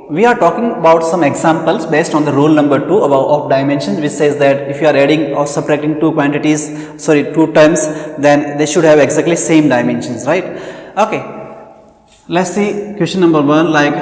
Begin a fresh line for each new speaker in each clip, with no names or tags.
we are talking about some examples based on the rule number 2 of dimensions, which says that if you are adding or subtracting two terms, then they should have exactly same dimensions, right? Okay, let's see question number 1. Like,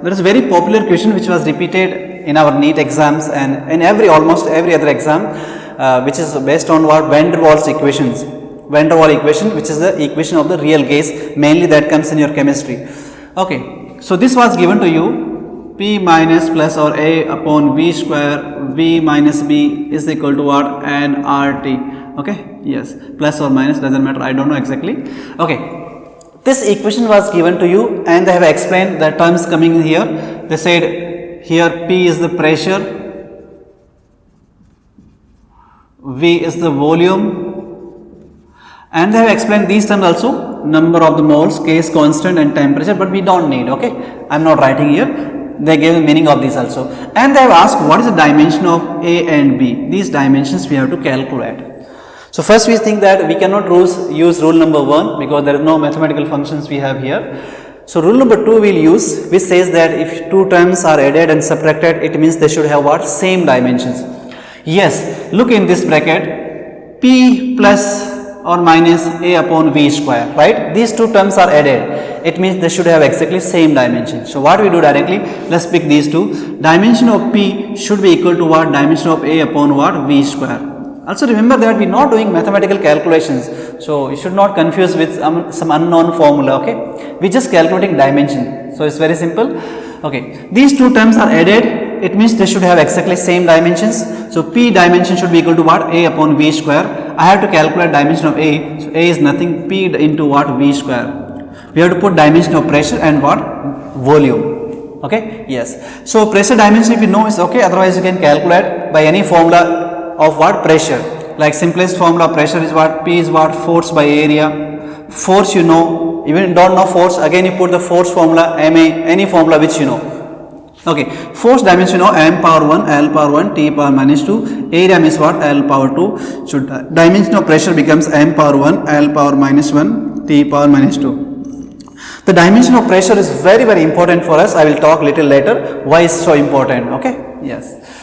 there is a very popular question which was repeated in our NEET exams and in almost every other exam, which is based on what Van der Waals equations. Van der Waals equation, which is the equation of the real gas, mainly that comes in your chemistry. Okay, so this was given to you. P minus plus or A upon V square V minus B is equal to what? N RT. Okay, yes, plus or minus doesn't matter, I don't know exactly. Okay, this equation was given to you and they have explained the terms coming here. They said here P is the pressure, V is the volume, and they have explained these terms also, number of the moles, K is constant, and temperature, but we don't need. Okay, I am not writing here. They gave the meaning of this also, and they have asked what is the dimension of A and B. These dimensions we have to calculate. So first we think that we cannot use rule number 1 because there is no mathematical functions we have here. So rule number 2 we will use, which says that if two terms are added and subtracted, it means they should have what? Same dimensions. Yes, look in this bracket, P plus or minus A upon V square, right? These two terms are added. It means they should have exactly same dimension. So what we do directly, let's pick these two. Dimension of P should be equal to what? Dimension of A upon what? V square. Also remember that we are not doing mathematical calculations. So you should not confuse with some unknown formula, okay? We just calculating dimension. So it's very simple. Okay, these two terms are added. It means they should have exactly same dimensions. So P dimension should be equal to what? A upon V square. I have to calculate dimension of A. So A is nothing, P into what? V square. We have to put dimension of pressure and what? Volume. Okay, yes. So pressure dimension if you know is okay, otherwise you can calculate by any formula of what? Pressure. Like simplest formula of pressure is what? P is what? Force by area. Force you know, even if you don't know force, again you put the force formula, MA, any formula which you know. Okay, force dimension of M power 1, L power 1, T power minus 2, area means what? L power 2. So dimension of pressure becomes M power 1, L power minus 1, T power minus 2. The dimension of pressure is very important for us. I will talk little later why it's so important. Okay, yes.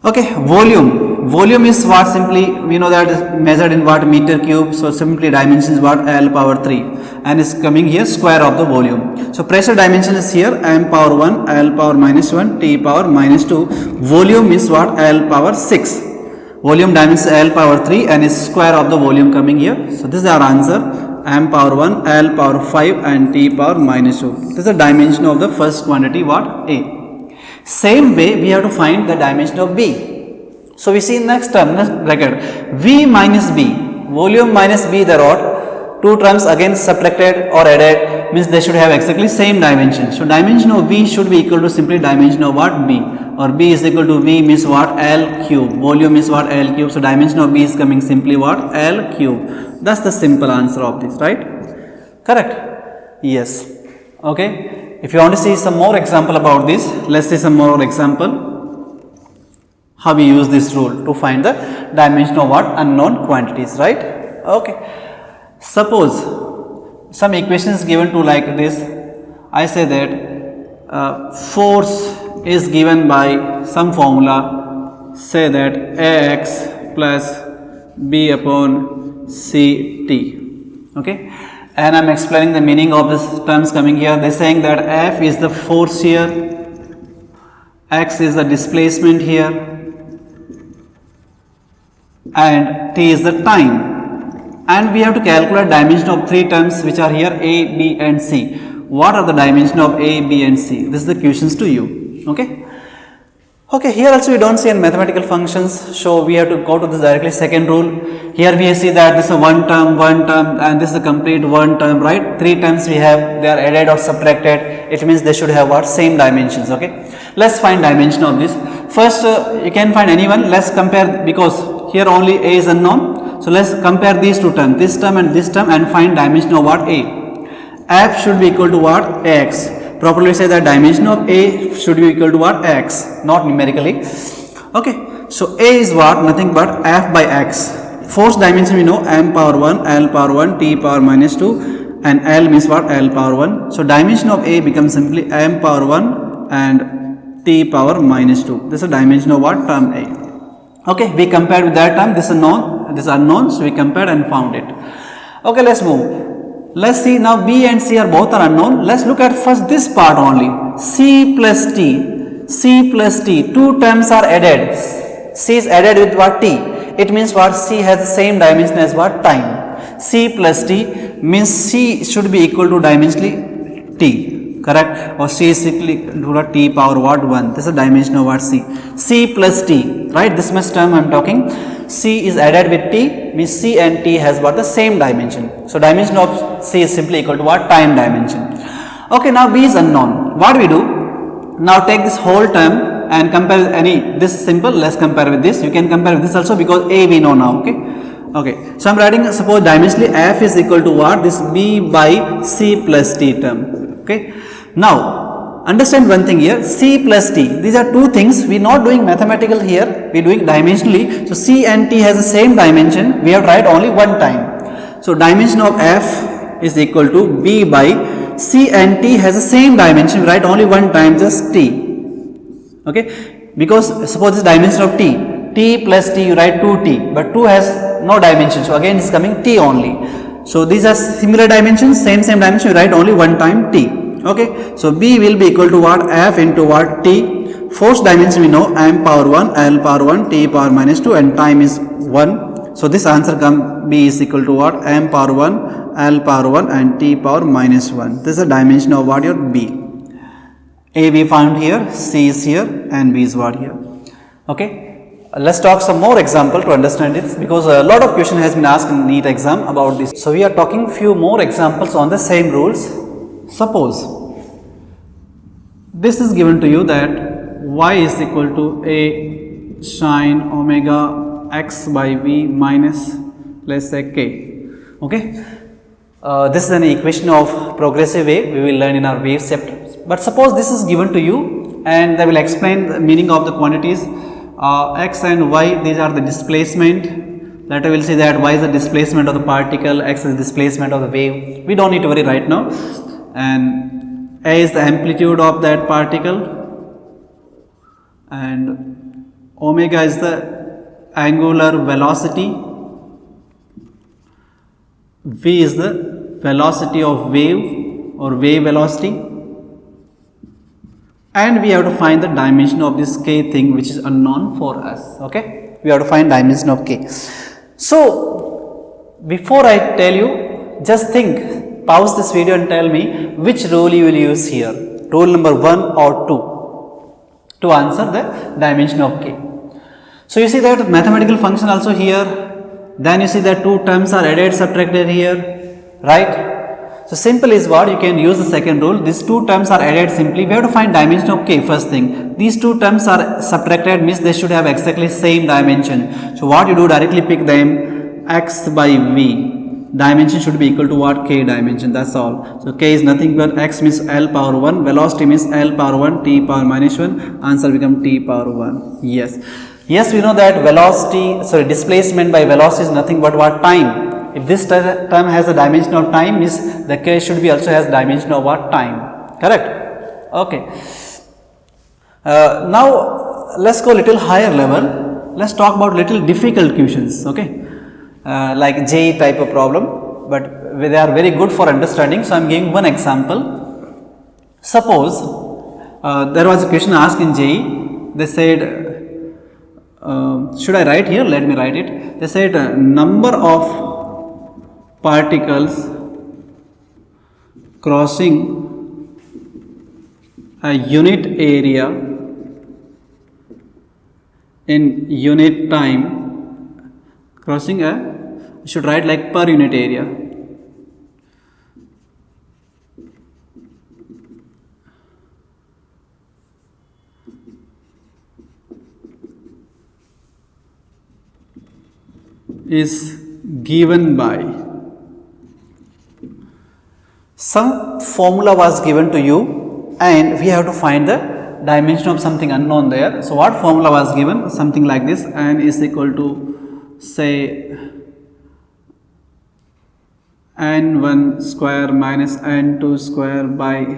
Okay, volume is what? Simply we know that is measured in what? Meter cube. So simply dimension is what? L power 3, and is coming here square of the volume. So pressure dimension is here M power 1, L power minus 1, T power minus 2. Volume is what? L power 6. Volume dimension L power 3 and is square of the volume coming here. So this is our answer, M power 1, L power 5 and T power minus 2. This is the dimension of the first quantity what? A. Same way we have to find the dimension of B. So we see next term, next bracket, V minus B, volume minus B, the rod, two terms again subtracted or added, means they should have exactly same dimension. So dimension of V should be equal to simply dimension of what? B, or B is equal to V means what? L cube, volume is what? L cube. So dimension of B is coming simply what? L cube. That's the simple answer of this, right? Correct? Yes. Okay. If you want to see some more example about this, let's see some more example. How we use this rule to find the dimension of what? Unknown quantities, right? Okay. Suppose some equations given to like this. I say that force is given by some formula. Say that Ax plus B upon Ct. Okay. And I am explaining the meaning of this terms coming here. They are saying that F is the force here, X is the displacement here, and T is the time. And we have to calculate dimension of three terms which are here, A, B and C. What are the dimension of A, B and C? This is the questions to you. Okay. Okay, here also we don't see any mathematical functions, so we have to go to this directly second rule. Here we see that this is one term, and this is a complete one term, right? Three terms we have, they are added or subtracted. It means they should have what? Same dimensions. Okay, let's find dimension of this. First, you can find anyone. Let's compare, because here only A is unknown. So let's compare these two terms, this term, and find dimension of what? A. F should be equal to what? X. Properly say that dimension of A should be equal to what? X, not numerically. Okay, so A is what? Nothing but F by X. Force dimension we know, M power 1, L power 1, T power minus 2, and L means what? L power 1. So dimension of A becomes simply M power 1, and t power minus 2. This is the dimension of what? Term A. Okay, we compared with that term, this is known, this is unknown, so we compared and found it. Okay, let's move. Let's see now B and C are both are unknown. Let's look at first this part only. C plus T, C plus T, two terms are added. C is added with what? T. It means what? C has the same dimension as what? Time. C plus T means C should be equal to dimensionally T, correct? Or C is equal to T power what? 1. This is the dimension of what? C. C plus T, right? This much term I am talking. C is added with T, means C and T has what? The same dimension. So dimension of C is simply equal to what? Time dimension. Okay, now B is unknown. What do we do? Now take this whole term and compare any, this is simple, let's compare with this. You can compare with this also because A we know now, okay? Okay, so I am writing, suppose dimensionally F is equal to what? This B by C plus T term, okay? Now, understand one thing here, C plus T, these are two things, we are not doing mathematical here, we are doing dimensionally. So C and T has the same dimension, we have to write only one time. So dimension of F is equal to B by C and T has the same dimension, we write only one time, just T. Okay, because suppose this dimension of T plus T you write 2T, but 2 has no dimension, so again it is coming T only. So these are similar dimensions, same dimension, you write only one time T. Okay, so B will be equal to what? F into what? T. Force dimension we know, M power 1, L power 1, T power minus 2 and time is 1. So this answer come B is equal to what? M power 1, L power 1 and T power minus 1. This is the dimension of what? Your B. A we found here, C is here and B is what? Here. Okay, let's talk some more example to understand it, because a lot of question has been asked in NEET exam about this. So we are talking few more examples on the same rules. Suppose this is given to you that y is equal to A sine omega x by v minus, let's say, k. Okay, this is an equation of progressive wave, we will learn in our wave chapter. But suppose this is given to you and they will explain the meaning of the quantities x and y, these are the displacement. Later we will see that y is the displacement of the particle, x is displacement of the wave. We don't need to worry right now. And A is the amplitude of that particle and omega is the angular velocity, v is the velocity of wave or wave velocity, and we have to find the dimension of this k thing which is unknown for us. Okay, we have to find dimension of k. So before I tell you, just think, pause this video and tell me which rule you will use here, rule number 1 or 2 to answer the dimension of k. So you see that mathematical function also here, then you see that two terms are added, subtracted here, right? So simple is what? You can use the second rule. These two terms are added simply. We have to find dimension of k first thing. These two terms are subtracted, means they should have exactly same dimension. So what you do, directly pick them, x by v. Dimension should be equal to what? K dimension, that's all. So k is nothing but x means L power 1, velocity means L power 1, T power minus 1, answer become T power 1. Yes. Yes, we know that velocity, displacement by velocity is nothing but what? Time. If this term has a dimension of time, means the k should be also has dimension of what? Time. Correct? Okay. Now let's go little higher level. Let's talk about little difficult questions. Okay, like JEE type of problem, but they are very good for understanding. So I am giving one example. Suppose there was a question asked in JEE. They said, should I write here? Let me write it. They said number of particles crossing a unit area in unit time, crossing a, should write like per unit area. Is given by some formula was given to you and we have to find the dimension of something unknown there. So what formula was given? Something like this, n is equal to say n1 square minus n2 square by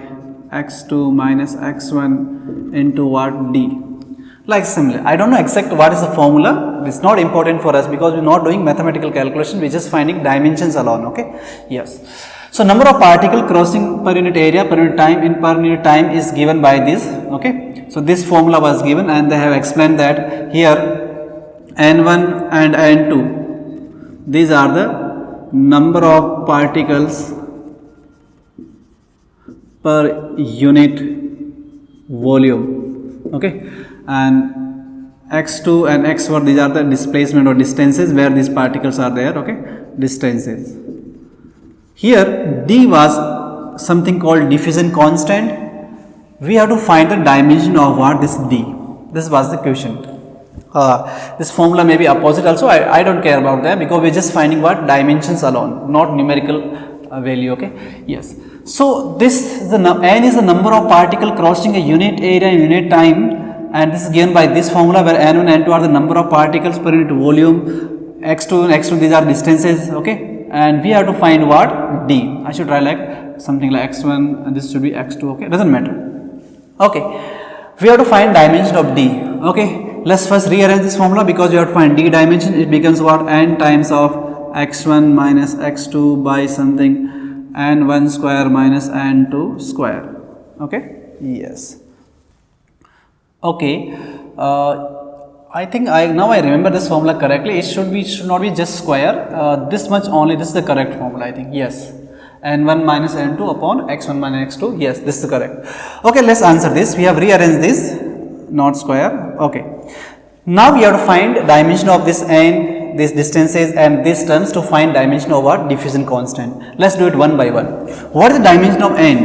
x2 minus x1 into what? D. Like similar. I don't know exact what is the formula. It's not important for us because we're not doing mathematical calculation. We're just finding dimensions alone. Okay. Yes. So number of particle crossing per unit area per unit time in per unit time is given by this. Okay. So this formula was given and they have explained that here n1 and n2, these are the number of particles per unit volume. Okay. And x2 and x1, these are the displacement or distances where these particles are there. Okay. Distances. Here d was something called diffusion constant. We have to find the dimension of what? This d. This was the question. This formula may be opposite also. I don't care about that because we're just finding what? Dimensions alone, not numerical value. Okay. Yes. So this is the n is the number of particle crossing a unit area in unit time, and this is given by this formula where n1 and n2 are the number of particles per unit volume. x2 and x2, these are distances. Okay. And we have to find what? D. I should try like something like x1 and this should be x2. Okay, doesn't matter. Okay, we have to find dimension of D. Okay, let's first rearrange this formula because we have to find D dimension. It becomes what? N times of x1 minus x2 by something n1 square minus n2 square. Okay, yes. Okay, I think now I remember this formula correctly. It should not be just square. This much only. This is the correct formula. I think yes. n1 minus n2 upon x1 minus x2. Yes, this is correct. Okay, let's answer this. We have rearranged this, not square. Okay. Now we have to find dimension of this n, these distances and these terms to find dimension of what? Diffusion constant. Let's do it one by one. What is the dimension of n?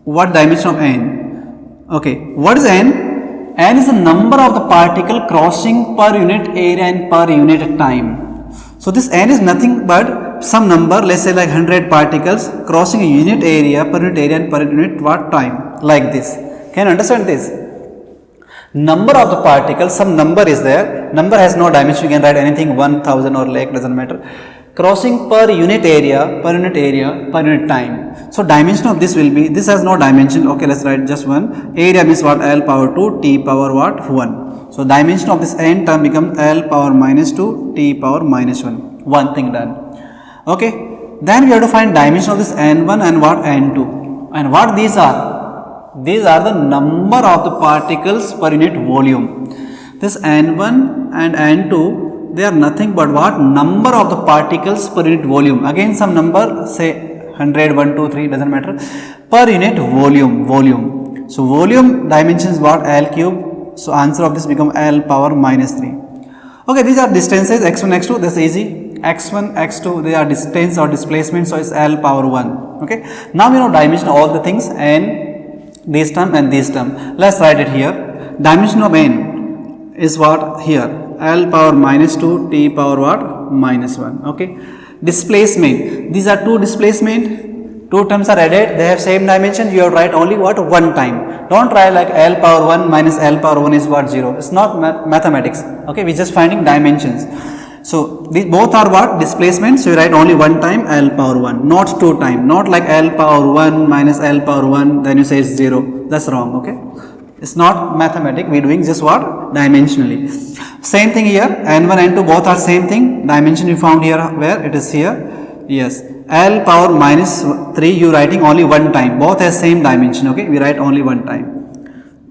What dimension of n? Okay. What is n? N is the number of the particle crossing per unit area and per unit time. So this n is nothing but some number, let's say like 100 particles crossing a unit area per unit area and per unit what time, like this. Can you understand this? Number of the particles, some number is there. Number has no dimension. You can write anything 1000 or lakh, doesn't matter. Crossing per unit area, per unit time. So dimension of this will be, this has no dimension. Okay, let's write just one. Area means what? L power 2, T power what? 1. So dimension of this n term becomes L power minus 2, T power minus 1. One thing done. Okay. Then we have to find dimension of this n1 and what? n2. And what these are? These are the number of the particles per unit volume. This n1 and n2, they are nothing but what? Number of the particles per unit volume. Again some number, say 100, 1, 2, 3, doesn't matter. Per unit volume. So volume dimension is what? L cube. So answer of this become L power minus 3. Okay, these are distances x1, x2, that's easy. x1, x2, they are distance or displacement, so it's L power 1. Okay, now we know dimension of all the things, n, this term and this term. Let's write it here. Dimension of n is what? Here L power minus 2, T power what? Minus 1. Okay. Displacement. These are two displacement. Two terms are added. They have same dimension. You have to write only what? One time. Don't try like L power 1 minus L power 1 is what? 0. It's not mathematics. Okay. We're just finding dimensions. So these both are what? Displacement. So you write only one time L power 1. Not two time. Not like L power 1 minus L power 1. Then you say it's 0. That's wrong. Okay. It's not mathematics. We're doing just what? Dimensionally. Same thing here. N1 and N2 both are same thing. Dimension you found here. Where? It is here. Yes. L power minus 3 you writing only one time. Both has same dimension. Okay. We write only one time.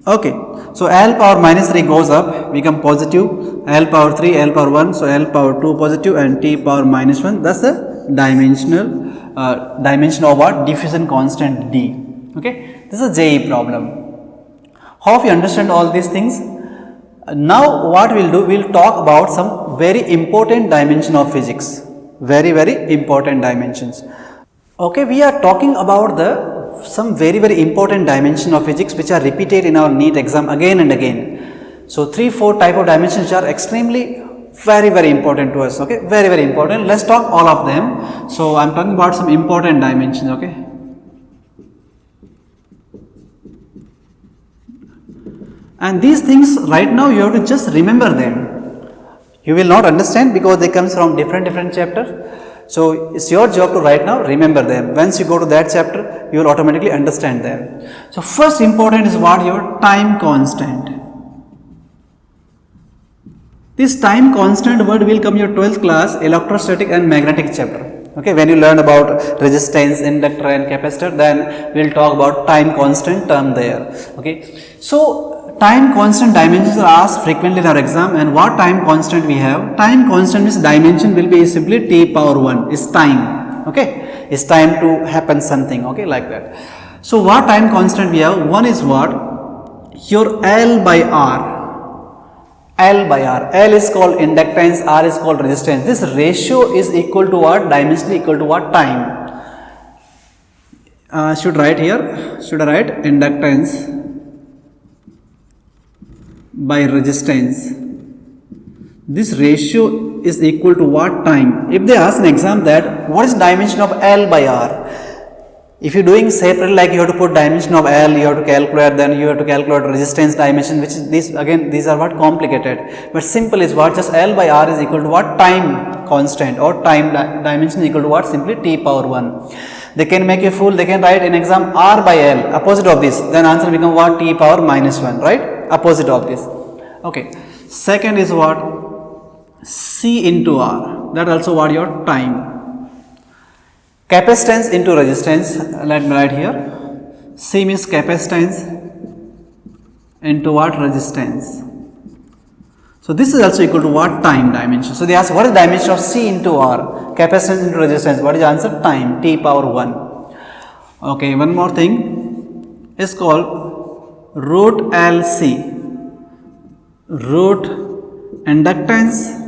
Okay. So L power minus 3 goes up. Become positive. L power 3, L power 1. So L power 2 positive and T power minus 1. That's the dimension of what? Diffusion constant D. Okay. This is a JEE problem. Hope you understand all these things. Now what we'll do, we'll talk about some very important dimension of physics. Very important dimensions. Okay, we are talking about some very important dimension of physics which are repeated in our NEET exam again and again. So 3-4 type of dimensions which are extremely very important to us. Okay, very important. Let's talk all of them. So I'm talking about some important dimensions. Okay. And these things right now you have to just remember them. You will not understand because they comes from different chapters. So it's your job to right now remember them. Once you go to that chapter, you will automatically understand them. So first important is what? Your time constant. This time constant word will come your 12th class electrostatic and magnetic chapter. Okay, when you learn about resistance, inductor and capacitor, then we will talk about time constant term there. Okay, so time constant dimensions are asked frequently in our exam, and what time constant we have? Time constant means dimension will be simply t power 1 is time. Okay, is time to happen something. Okay, like that. So what time constant we have? One is what? Your L by R. L by R. L is called inductance, R is called resistance. This ratio is equal to what? Dimensionally equal to what? Time. Should write here. Should I write inductance by resistance? This ratio is equal to what? Time. If they ask an exam that what is dimension of L by R? If you are doing separate, like you have to put dimension of L, you have to calculate, then you have to calculate resistance dimension, which is this again, these are what complicated, but simple is what? Just L by R is equal to what? Time constant, or time dimension equal to what? Simply t power 1. They can make a fool, they can write in exam R by L, opposite of this, then answer become what? T power minus 1, right? Opposite of this. Okay. Second is what? C into R, that also what? Your time. Capacitance into resistance, let me write here. C means capacitance into what? Resistance. So this is also equal to what? Time dimension. So they ask what is dimension of C into R? Capacitance into resistance. What is the answer? Time, t power 1. Okay, one more thing is called root LC. Root inductance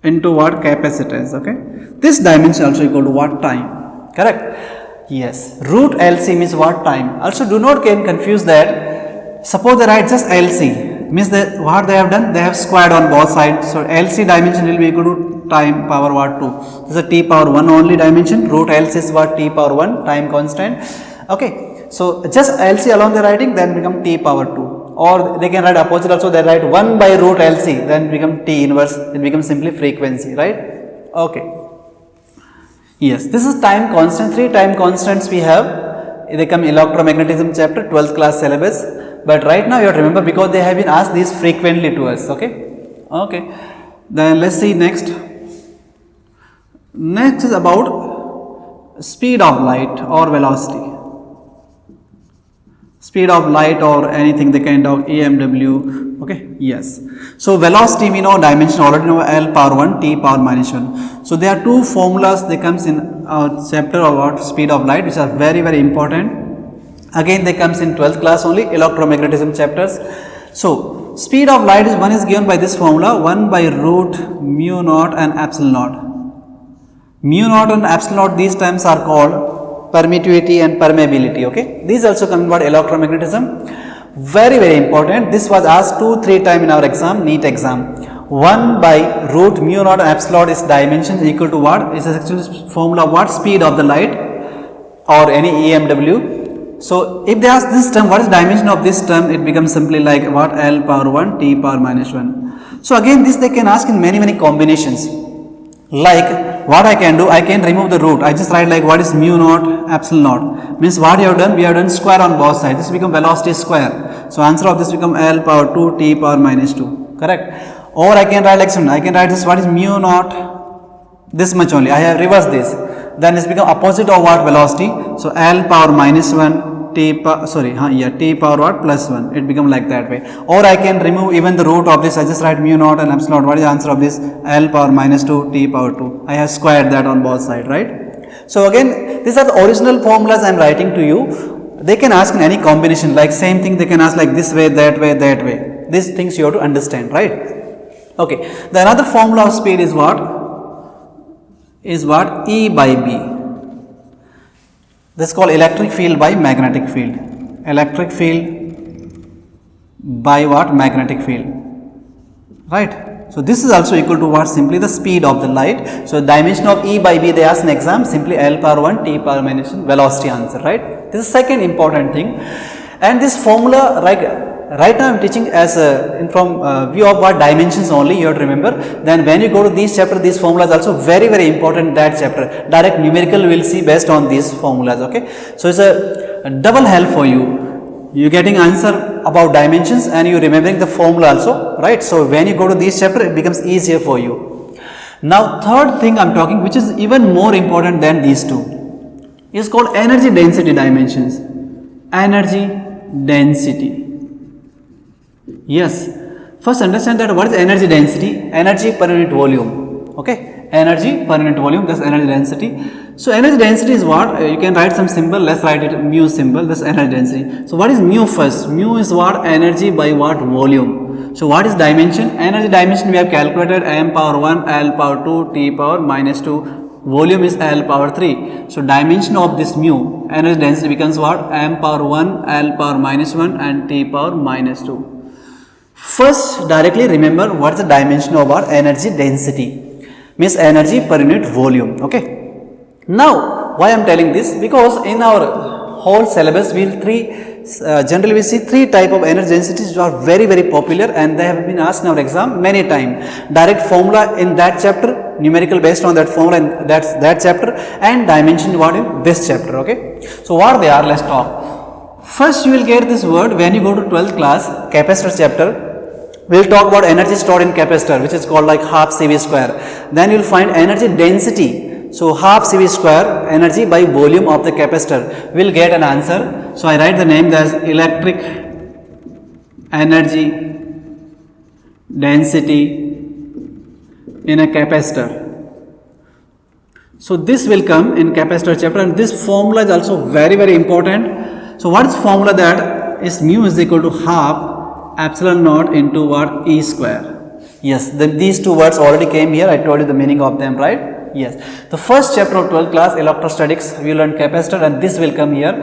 into what? Capacitance. Okay, this dimension also equal to what? Time. Correct? Yes. Root LC means what? Time. Also do not get confused that suppose they write just LC means that what they have done, they have squared on both sides. So LC dimension will be equal to time power what? 2. This is a t power 1 only dimension. Root LC is what? T power 1 time constant. Okay, so just LC alone they are writing, then become t power 2. Or they can write opposite also, they write 1 by root LC, then become T inverse, it becomes simply frequency, right? Okay. Yes, this is time constant. 3 time constants we have. They come electromagnetism chapter, 12th class syllabus. But right now you have to remember because they have been asked these frequently to us, okay? Okay. Then let's see next. Next is about speed of light or velocity. Speed of light or anything, the kind of EMW. Okay, yes. So velocity we know, dimension already know, L power 1 t power minus 1. So there are 2 formulas that comes in our chapter about speed of light, which are very important. Again they comes in 12th class only, electromagnetism chapters. So speed of light is one is given by this formula, 1 by root mu naught and epsilon naught. Mu naught and epsilon naught, these terms are called permittivity and permeability. Okay, these also come about electromagnetism. Very important. This was asked 2-3 times in our exam, NEET exam. 1 by root mu naught and epsilon is dimension equal to what? Is actually formula what? Speed of the light or any EMW. So if they ask this term, what is dimension of this term? It becomes simply like what? L power 1 t power minus 1. So again this they can ask in many combinations. Like what I can do, I can remove the root. I just write like what is mu naught epsilon naught. Means what you have done, we have done square on both sides. This become velocity square. So answer of this become L power 2 t power minus 2. Correct? Or I can write like something. I can write this what is mu naught this much only. I have reversed this. Then it's become opposite of what? Velocity. So L power minus 1 t power t power what? Plus 1. It become like that way. Or I can remove even the root of this. I just write mu naught and epsilon naught. What is the answer of this? L power minus 2 t power 2. I have squared that on both sides, right? So again these are the original formulas I am writing to you. They can ask in any combination, like same thing they can ask like this way, that way, that way. These things you have to understand, right? Okay. The another formula of speed is what? E by B. This is called electric field by magnetic field. Electric field by what? Magnetic field. Right? So this is also equal to what? Simply the speed of the light. So dimension of E by B they ask in exam, simply L power 1 t power minus 1 velocity answer, right? This is second important thing. And this formula, like right now I am teaching as from view of what dimensions only you have to remember. Then when you go to these chapter, these formulas also very important that chapter. Direct numerical we will see based on these formulas, okay. So it's a double help for you. You getting answer about dimensions and you remembering the formula also, right. So when you go to this chapter it becomes easier for you. Now third thing I am talking, which is even more important than these two, is called energy density dimensions. Energy density. Yes, first understand that what is energy density? Energy per unit volume, okay. Energy per unit volume, that's energy density. So energy density is what? You can write some symbol, let's write it mu symbol, that's energy density. So what is mu first? Mu is what? Energy by what? Volume. So what is dimension? Energy dimension we have calculated m power 1, L power 2, T power minus 2. Volume is L power 3. So dimension of this mu, energy density becomes what? M power 1, L power minus 1 and T power minus 2. First directly remember what is the dimension of our energy density, means energy per unit volume, okay. Now why I am telling this? Because in our whole syllabus we will generally we see three type of energy densities which are very popular and they have been asked in our exam many times. Direct formula in that chapter, numerical based on that formula in that chapter, and dimension what in this chapter, okay. So what they are, let's talk. First you will get this word when you go to 12th class capacitor chapter. We will talk about energy stored in capacitor, which is called like half CV square. Then you will find energy density. So half CV square energy by volume of the capacitor. We will get an answer. So I write the name as electric energy density in a capacitor. So this will come in capacitor chapter, and this formula is also very important. So what is formula? That is mu is equal to half epsilon naught into what? E square. Yes, these two words already came here. I told you the meaning of them, right? Yes. The first chapter of 12th class electrostatics we learn capacitor, and this will come here.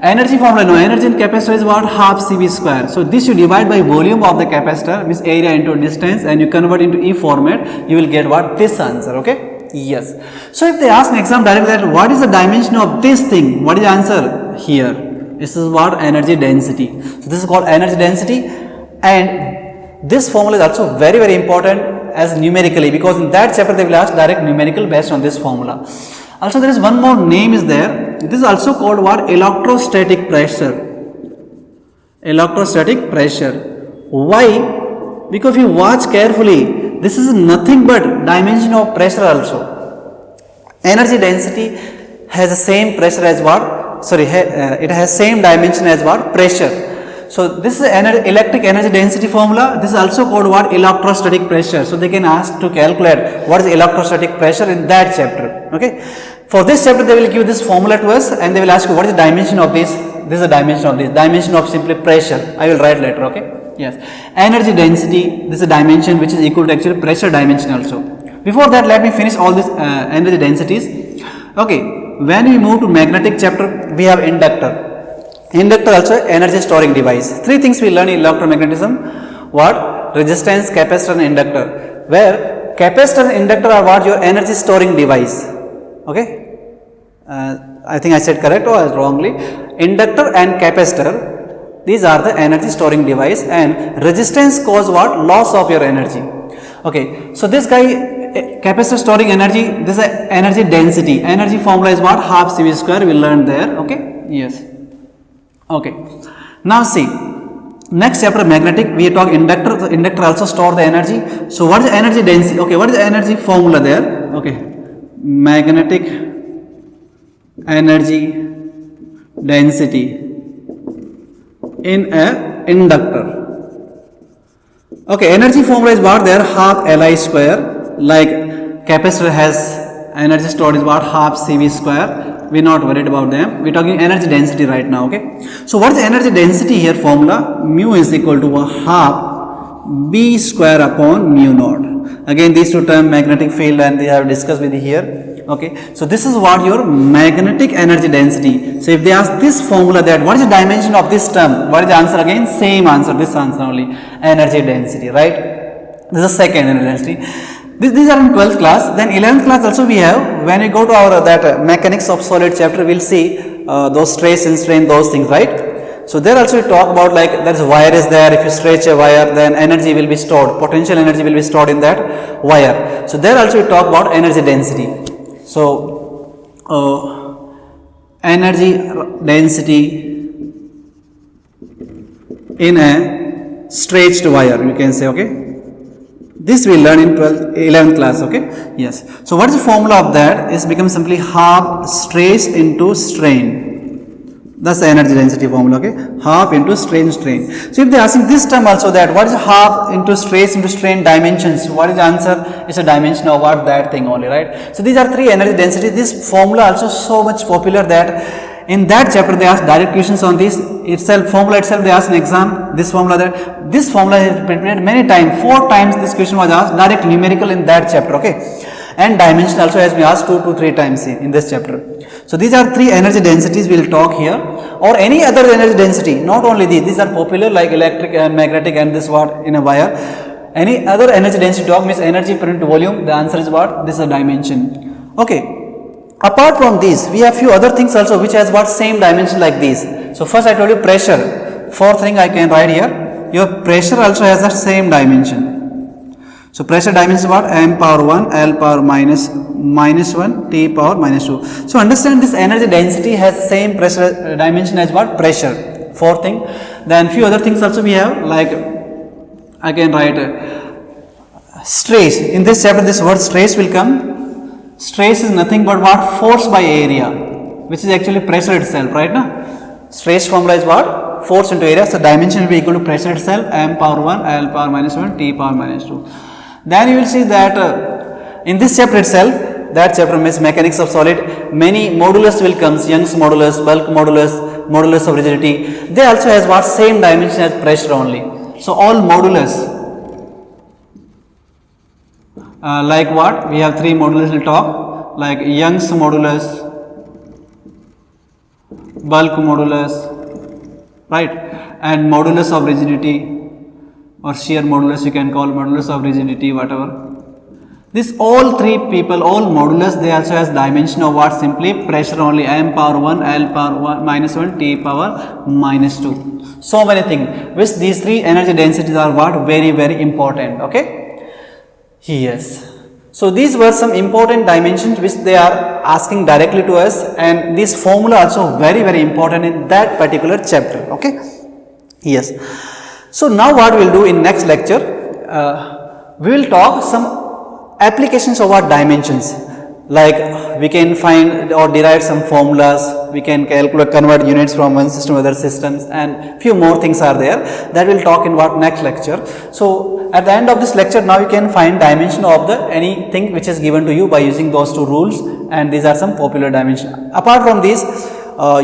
Energy formula, no, energy in capacitor is what? Half CV square. So this you divide by volume of the capacitor, means area into distance, and you convert into E format, you will get what? This answer, okay? Yes. So if they ask an exam directly that what is the dimension of this thing, what is the answer? Here. This is what? Energy density. So this is called energy density, and this formula is also very important as numerically, because in that chapter they will ask direct numerical based on this formula. Also there is one more name is there. This is also called what? Electrostatic pressure. Electrostatic pressure. Why? Because if you watch carefully, this is nothing but dimension of pressure also. Energy density has the same pressure as what? It has same dimension as what? Pressure. So this is electric energy density formula. This is also called what? Electrostatic pressure. So they can ask to calculate what is electrostatic pressure in that chapter. Okay. For this chapter they will give this formula to us, and they will ask you what is the dimension of this. This is the dimension of this. Dimension of simply pressure. I will write later. Okay. Yes. Energy density. This is a dimension which is equal to actually pressure dimension also. Before that, let me finish all these energy densities. Okay. When we move to magnetic chapter, we have inductor. Inductor also energy storing device. Three things we learn in electromagnetism. What? Resistance, capacitor and inductor. Where capacitor and inductor are what? Your energy storing device. Okay. I think I said correct or wrongly. Inductor and capacitor, these are the energy storing device, and resistance cause what? Loss of your energy. Okay. So this guy, capacitor storing energy, this is energy density. Energy formula is what? Half CV square. We learned there. Okay. Yes. Okay. Now see, next chapter magnetic, we talk inductor. The inductor also store the energy. So what is energy density? Okay, what is the energy formula there? Okay, magnetic energy density in a inductor. Okay, energy formula is what? There half Li square. Like capacitor has energy stored is what? Half CV square. We are not worried about them. We are talking energy density right now. Okay. So what is the energy density here? Formula mu is equal to half B square upon mu naught. Again these two terms, magnetic field, and they have discussed with you here. Okay. So this is what your magnetic energy density. So if they ask this formula, that what is the dimension of this term? What is the answer? Again same answer. This answer only, energy density. Right. This is second energy density. These are in 12th class. Then 11th class also we have. When we go to our mechanics of solid chapter, we will see those stress and strain, those things, right? So there also we talk about like there is wire is there, if you stretch a wire then energy will be stored, potential energy will be stored in that wire. So there also we talk about energy density. So energy density in a stretched wire, you can say, okay. This we learn in 11th class, okay. Yes. So what is the formula of that? Is becomes simply half stress into strain. That's the energy density formula, okay. Half into strain. So if they are asking this term also, that what is half into stress into strain dimensions, what is the answer? It's a dimension of what, that thing only, right? So these are three energy density. This formula also so much popular that in that chapter they ask direct questions on this itself, formula itself they ask an exam, this formula, that this formula is repeated many times, 4 times this question was asked, direct numerical in that chapter, okay. And dimension also has been asked 2 to 3 times in this chapter. So these are 3 energy densities we will talk here, or any other energy density, not only these are popular like electric and magnetic and this what in a wire. Any other energy density talk means energy per unit volume, the answer is what? This is a dimension, okay. Apart from these, we have few other things also which has what same dimension like these. So first I told you pressure. Fourth thing I can write here. Your pressure also has the same dimension. So pressure dimension is what? M power 1, L power minus 1, T power minus 2. So understand this energy density has the same pressure dimension as what? Pressure. Fourth thing. Then few other things also we have, like I can write stress. In this chapter this word stress will come. Stress is nothing but what? Force by area, which is actually pressure itself, right now? Stress formula is what? Force into area. So dimension will be equal to pressure itself, M power 1, L power minus 1, T power minus 2. Then you will see that in this chapter itself, that chapter means mechanics of solid, many modulus will come, Young's modulus, bulk modulus, modulus of rigidity. They also has what? Same dimension as pressure only. So all modulus, like what? We have 3 modulus will talk, like Young's modulus, bulk modulus, right, and modulus of rigidity, or shear modulus you can call, modulus of rigidity, whatever. This all 3 people, all modulus, they also has dimension of what? Simply pressure only, M power 1, L power 1, minus 1, T power minus 2. So many things, which these 3 energy densities are what? Very, very important, okay. Yes. So these were some important dimensions which they are asking directly to us, and this formula also very, very important in that particular chapter, okay. Yes. So now what we will do in next lecture, we will talk some applications of our dimensions, like we can find or derive some formulas, we can calculate, convert units from one system to other systems, and few more things are there that we will talk in what next lecture. So at the end of this lecture, now you can find dimension of the anything which is given to you by using those 2 rules, and these are some popular dimensions. Apart from these,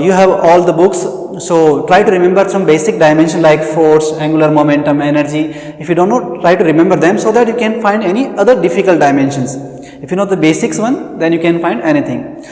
you have all the books, so try to remember some basic dimension like force, angular momentum, energy. If you don't know, try to remember them so that you can find any other difficult dimensions. If you know the basics one, then you can find anything.